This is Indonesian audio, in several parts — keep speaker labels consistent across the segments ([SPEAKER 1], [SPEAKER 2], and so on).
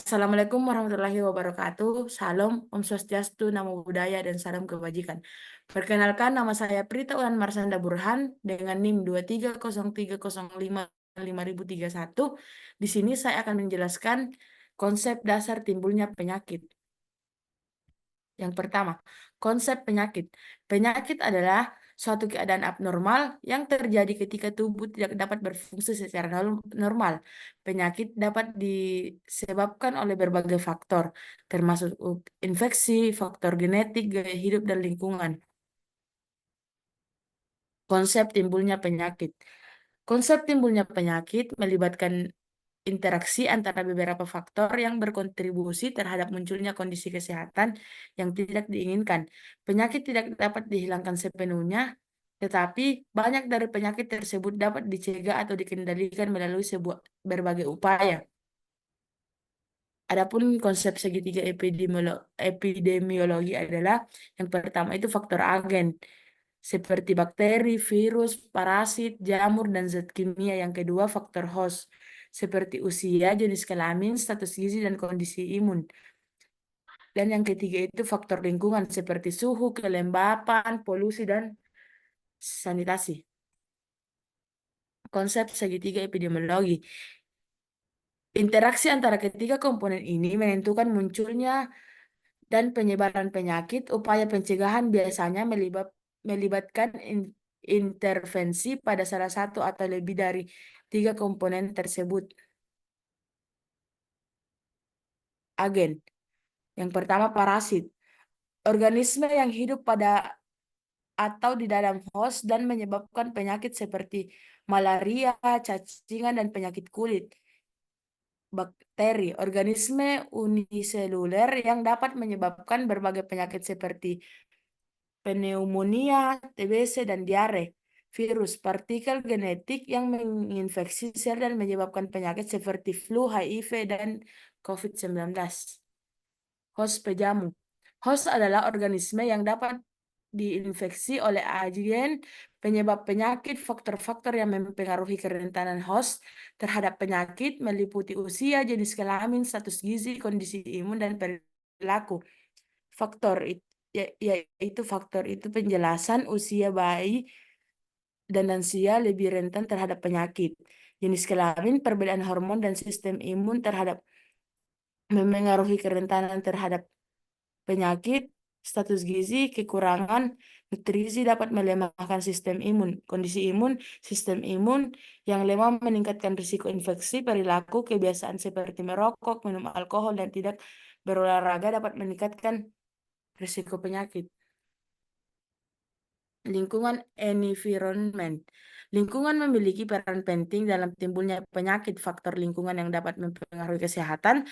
[SPEAKER 1] Assalamualaikum warahmatullahi wabarakatuh. Salam, Om Swastiastu, Namo Buddhaya, dan salam kebajikan. Perkenalkan, nama saya Prita Ulan Marsanda Burhan dengan NIM 23030555031. Di sini saya akan menjelaskan konsep dasar timbulnya penyakit. Yang pertama, konsep penyakit. Penyakit adalah suatu keadaan abnormal yang terjadi ketika tubuh tidak dapat berfungsi secara normal. Penyakit dapat disebabkan oleh berbagai faktor, termasuk infeksi, faktor genetik, gaya hidup, dan lingkungan. Konsep timbulnya penyakit. Konsep timbulnya penyakit melibatkan interaksi antara beberapa faktor yang berkontribusi terhadap munculnya kondisi kesehatan yang tidak diinginkan. Penyakit tidak dapat dihilangkan sepenuhnya, tetapi banyak dari penyakit tersebut dapat dicegah atau dikendalikan melalui berbagai upaya. Adapun konsep segitiga epidemiologi adalah yang pertama itu faktor agen seperti bakteri, virus, parasit, jamur, dan zat kimia. Yang kedua faktor host seperti usia, jenis kelamin, status gizi, dan kondisi imun. Dan yang ketiga itu faktor lingkungan seperti suhu, kelembapan, polusi, dan sanitasi. Konsep segitiga epidemiologi. Interaksi antara ketiga komponen ini menentukan munculnya dan penyebaran penyakit. Upaya pencegahan biasanya melibatkan intervensi pada salah satu atau lebih dari tiga komponen tersebut. Agen. Yang pertama parasit. Organisme yang hidup pada atau di dalam host dan menyebabkan penyakit seperti malaria, cacingan, dan penyakit kulit. Bakteri, organisme uniseluler yang dapat menyebabkan berbagai penyakit seperti pneumonia, TBC, dan diare. Virus, partikel genetik yang menginfeksi sel dan menyebabkan penyakit seperti flu, HIV, dan COVID-19. Host pejamu. Host adalah organisme yang dapat diinfeksi oleh agen penyebab penyakit. Faktor-faktor yang mempengaruhi kerentanan host terhadap penyakit meliputi usia, jenis kelamin, status gizi, kondisi imun, dan perilaku. Faktor yaitu faktor itu penjelasan usia bayi dan lansia lebih rentan terhadap penyakit. Jenis kelamin, perbedaan hormon dan sistem imun terhadap memengaruhi kerentanan terhadap penyakit. Status gizi, kekurangan nutrisi dapat melemahkan sistem imun. Kondisi imun, sistem imun yang lemah meningkatkan risiko infeksi. Perilaku, kebiasaan seperti merokok, minum alkohol, dan tidak berolahraga dapat meningkatkan risiko penyakit. Lingkungan environment. Lingkungan memiliki peran penting dalam timbulnya penyakit. Faktor lingkungan yang dapat mempengaruhi kesehatan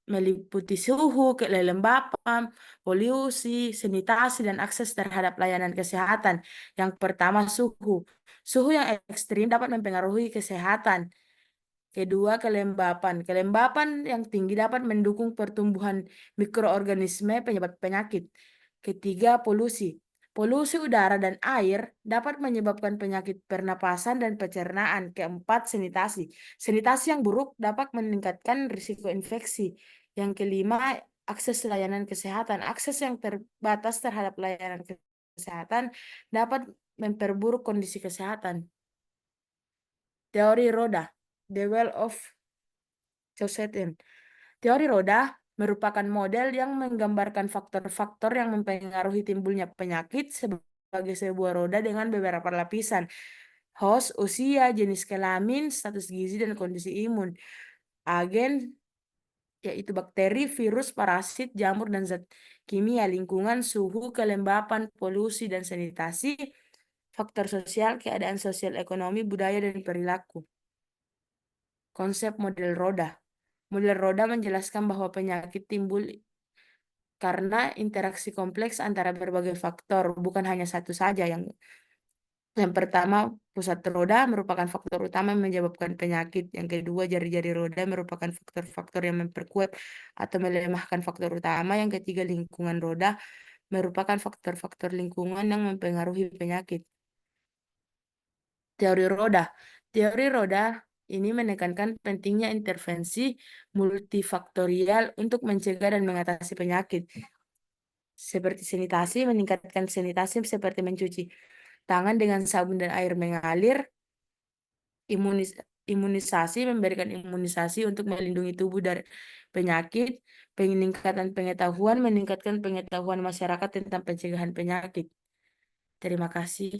[SPEAKER 1] meliputi suhu, kelembapan, polusi, sanitasi, dan akses terhadap layanan kesehatan. Yang pertama, suhu. Suhu yang ekstrim dapat mempengaruhi kesehatan. Kedua, kelembapan. Kelembapan yang tinggi dapat mendukung pertumbuhan mikroorganisme penyebab penyakit. Ketiga, polusi. Polusi udara dan air dapat menyebabkan penyakit pernapasan dan pencernaan. Keempat, sanitasi. Sanitasi yang buruk dapat meningkatkan risiko infeksi. Yang kelima, akses layanan kesehatan. Akses yang terbatas terhadap layanan kesehatan dapat memperburuk kondisi kesehatan. Teori roda, The Wheel of Chaucertain. Teori roda merupakan model yang menggambarkan faktor-faktor yang mempengaruhi timbulnya penyakit sebagai sebuah roda dengan beberapa lapisan. Host, usia, jenis kelamin, status gizi, dan kondisi imun. Agen, yaitu bakteri, virus, parasit, jamur, dan zat kimia. Lingkungan, suhu, kelembapan, polusi, dan sanitasi. Faktor sosial, keadaan sosial ekonomi, budaya, dan perilaku. Konsep model roda. Model roda menjelaskan bahwa penyakit timbul karena interaksi kompleks antara berbagai faktor, bukan hanya satu saja. Yang pertama, pusat roda merupakan faktor utama yang menyebabkan penyakit. Yang kedua, jari-jari roda merupakan faktor-faktor yang memperkuat atau melemahkan faktor utama. Yang ketiga, lingkungan roda merupakan faktor-faktor lingkungan yang mempengaruhi penyakit. Teori roda. Teori roda Ini menekankan pentingnya intervensi multifaktorial untuk mencegah dan mengatasi penyakit. Seperti sanitasi, meningkatkan sanitasi seperti mencuci tangan dengan sabun dan air mengalir, imunisasi, memberikan imunisasi untuk melindungi tubuh dari penyakit, meningkatkan pengetahuan masyarakat tentang pencegahan penyakit. Terima kasih.